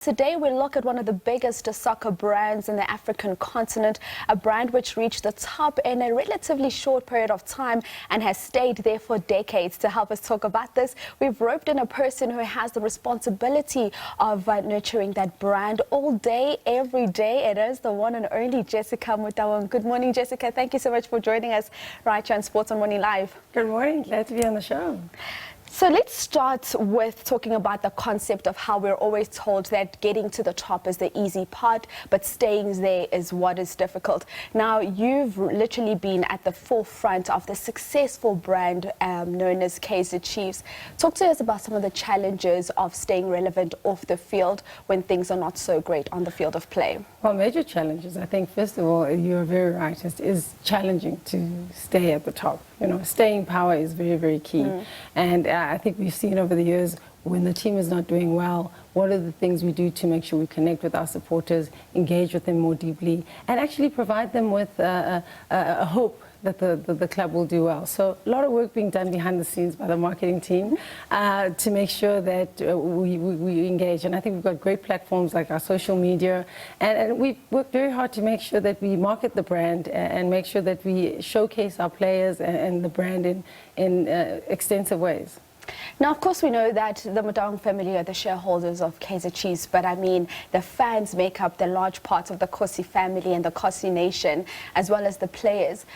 Today we look at one of the biggest soccer brands in the African continent, a brand which reached the top in a relatively short period of time and has stayed there for decades. To help us talk about this, we've roped in a person who has the responsibility of nurturing that brand all day, every day. It is the one and only Jessica Motaung. Good morning, Jessica. Thank you so much for joining us right here on Sports on Morning Live. Good morning. Glad to be on the show. So let's start with talking about the concept of how we're always told that getting to the top is the easy part, but staying there is what is difficult. Now, you've literally been at the forefront of the successful brand known as Kaizer Chiefs. Talk to us about some of the challenges of staying relevant off the field when things are not so great on the field of play. Well, major challenges. I think, first of all, you're very right. It is challenging to stay at the top. You know, staying power is very, very key. And I think we've seen over the years when the team is not doing well, what are the things we do to make sure we connect with our supporters, engage with them more deeply, and actually provide them with a hope that the club will do well. So a lot of work being done behind the scenes by the marketing team to make sure that we engage. And I think we've got great platforms like our social media. And we work very hard to make sure that we market the brand and make sure that we showcase our players and the brand in extensive ways. Now, of course, we know that the Motaung family are the shareholders of Kaizer Chiefs, but I mean, the fans make up the large part of the Kgosi family and the Kgosi nation, as well as the players.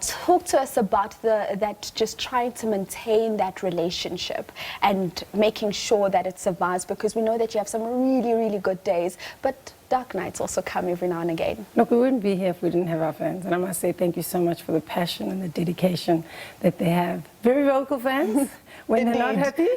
Talk to us about that just trying to maintain that relationship and making sure that it survives, because we know that you have some really, really good days, but dark nights also come every now and again. Look, we wouldn't be here if we didn't have our fans. And I must say thank you so much for the passion and the dedication that they have. Very vocal fans when they're not happy.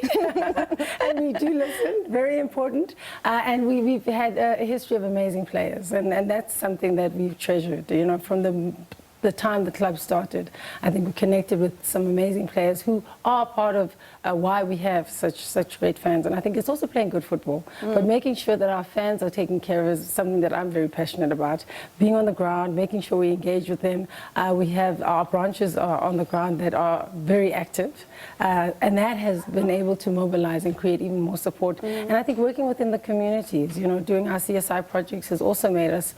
And we do listen, very important. And we've had a history of amazing players. And that's something that we've treasured, you know, from the time the club started. I think we connected with some amazing players who are part of why we have such great fans. And I think it's also playing good football. But making sure that our fans are taken care of is something that I'm very passionate about. Being on the ground, making sure we engage with them. We have our branches on the ground that are very active. And that has been able to mobilize and create even more support. And I think working within the communities, you know, doing our CSI projects has also made us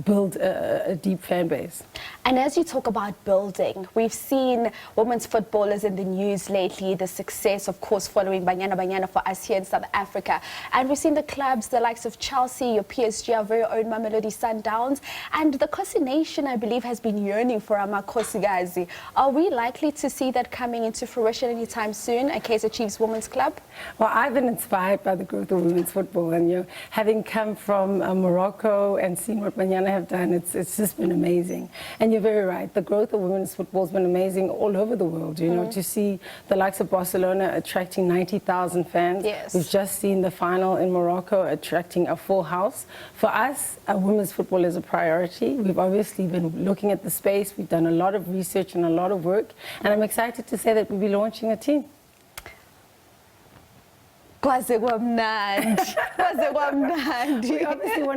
build a deep fan base. And as you talk about building, we've seen women's footballers in the news lately, the success, of course, following Banyana for us here in South Africa. And we've seen the clubs, the likes of Chelsea, your PSG, our very own Mamelodi Sundowns. And the Kgosi nation, I believe, has been yearning for our Makhosikazi. Are we likely to see that coming into fruition anytime soon at Kaizer Chiefs Women's Club? Well, I've been inspired by the growth of women's football. And, you know, having come from Morocco and seen what Banyana have done, it's just been amazing. And you're very right. The growth of women's football has been amazing all over the world. You know, to see the likes of Barcelona attracting 90,000 fans. Yes. We've just seen the final in Morocco attracting a full house. For us, women's football is a priority. We've obviously been looking at the space. We've done a lot of research and a lot of work. And I'm excited to say that we'll be launching a team. We obviously want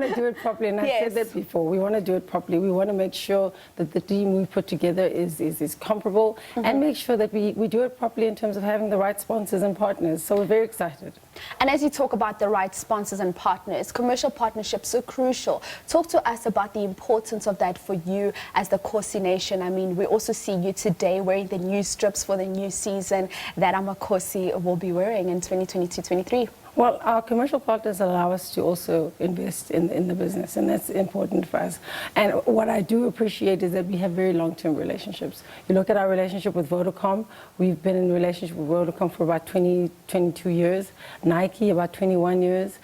to do it properly, and I said that before. We want to do it properly. We want to make sure that the team we put together is comparable and make sure that we do it properly in terms of having the right sponsors and partners. So we're very excited. And as you talk about the right sponsors and partners, commercial partnerships are crucial. Talk to us about the importance of that for you as the Kgosi nation. I mean, we also see you today wearing the new strips for the new season that Kgosi will be wearing in 2022-23. Well, our commercial partners allow us to also invest in the business, and that's important for us. And what I do appreciate is that we have very long-term relationships. You look at our relationship with Vodacom. We've been in a relationship with Vodacom for about 22 years. Nike, about 21 years.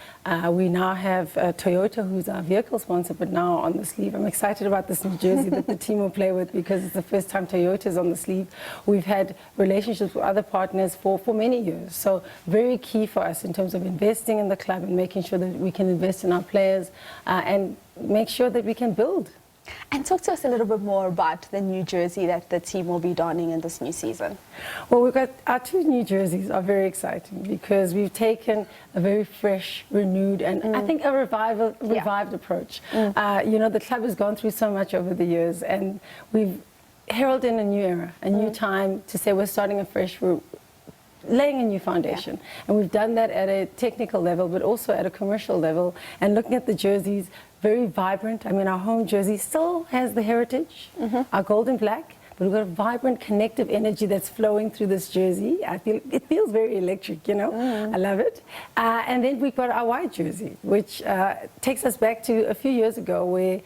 We now have Toyota, who's our vehicle sponsor, but now on the sleeve. I'm excited about this new jersey that the team will play with because it's the first time Toyota is on the sleeve. We've had relationships with other partners for many years. So very key for us in terms of investing in the club and making sure that we can invest in our players and make sure that we can build. And talk to us a little bit more about the new jersey that the team will be donning in this new season. Well, we've got our two new jerseys are very exciting because we've taken a very fresh, renewed, and I think a revived approach. You know, the club has gone through so much over the years, and we've heralded a new era, a new time to say we're starting afresh. laying a new foundation. And we've done that at a technical level, but also at a commercial level. And looking at the jerseys, very vibrant. I mean, our home jersey still has the heritage, our gold and black, but we've got a vibrant, connective energy that's flowing through this jersey. It feels very electric, you know. I love it. And then we've got our white jersey, which takes us back to a few years ago, where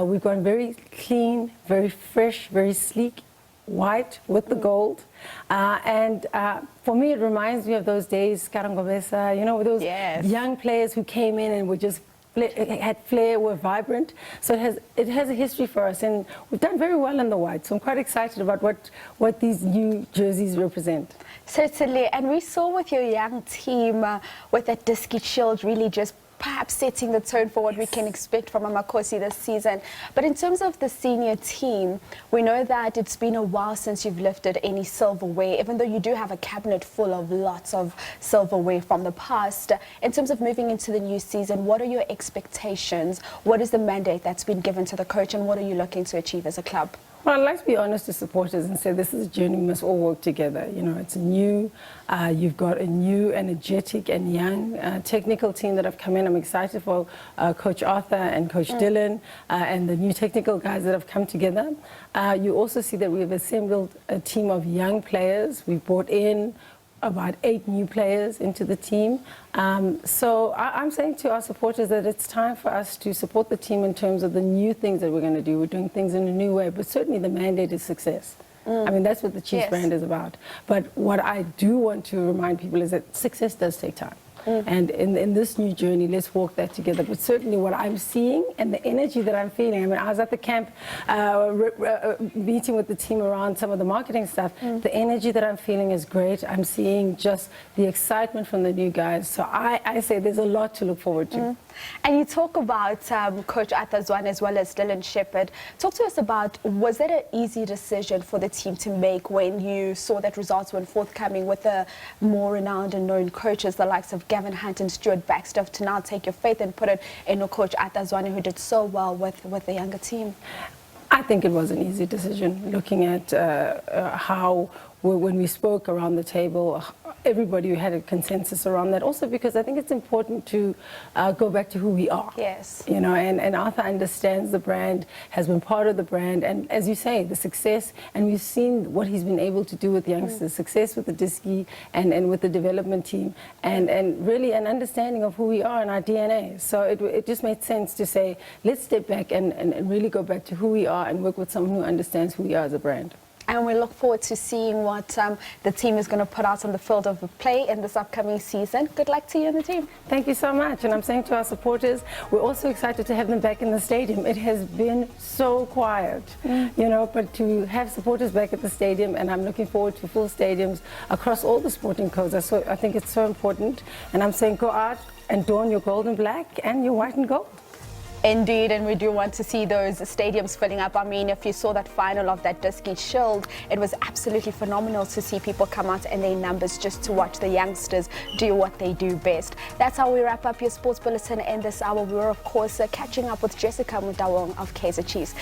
we've gone very clean, very fresh, very sleek, white with the gold. For me, it reminds me of those days, Karangobesa, you know, those young players who came in and were just had flair, were vibrant. So it has a history for us, and we've done very well in the white. So I'm quite excited about what these new jerseys represent. Certainly, and we saw with your young team with that Diski Shield really just perhaps setting the tone for what we can expect from Amakosi this season. But in terms of the senior team, we know that it's been a while since you've lifted any silverware, even though you do have a cabinet full of lots of silverware from the past. In terms of moving into the new season, what are your expectations? What is the mandate that's been given to the coach, and what are you looking to achieve as a club? Well, I'd like to be honest to supporters and say this is a journey we must all work together. You know, it's new. You've got a new, energetic and young technical team that have come in. I'm excited for Coach Arthur and Coach Dylan and the new technical guys that have come together. You also see that we've assembled a team of young players. We've brought in about 8 new players into the team. So I'm saying to our supporters that it's time for us to support the team in terms of the new things that we're going to do. We're doing things in a new way, but certainly the mandate is success. I mean, that's what the Chiefs brand is about. But what I do want to remind people is that success does take time. And in this new journey, let's walk that together. But certainly what I'm seeing and the energy that I'm feeling, I mean, I was at the camp meeting with the team around some of the marketing stuff. The energy that I'm feeling is great. I'm seeing just the excitement from the new guys. So I say there's a lot to look forward to. And you talk about Coach Arthur Zwane as well as Dylan Shepherd. Talk to us about, was that an easy decision for the team to make when you saw that results weren't forthcoming with the more renowned and known coaches, the likes of Gavin Hunt and Stuart Baxter, to now take your faith and put it in Coach Arthur Zwane, who did so well with the younger team? I think it was an easy decision, looking at how, when we spoke around the table, everybody had a consensus around that. Also because I think it's important to go back to who we are. Yes. You know, and Arthur understands the brand, has been part of the brand, and as you say, the success, and we've seen what he's been able to do with youngsters, success with the Diski and with the development team, and really an understanding of who we are and our DNA. So it just made sense to say, let's step back and really go back to who we are and work with someone who understands who we are as a brand. And we look forward to seeing what the team is going to put out on the field of play in this upcoming season. Good luck to you and the team. Thank you so much. And I'm saying to our supporters, we're also excited to have them back in the stadium. It has been so quiet, you know, but to have supporters back at the stadium, and I'm looking forward to full stadiums across all the sporting codes. So I think it's so important. And I'm saying go out and don your gold and black and your white and gold. Indeed, and we do want to see those stadiums filling up. I mean, if you saw that final of that Diski Shield, it was absolutely phenomenal to see people come out in their numbers just to watch the youngsters do what they do best. That's how we wrap up your sports bulletin in this hour. We were, of course, catching up with Jessica Motaung of Kaizer Chiefs.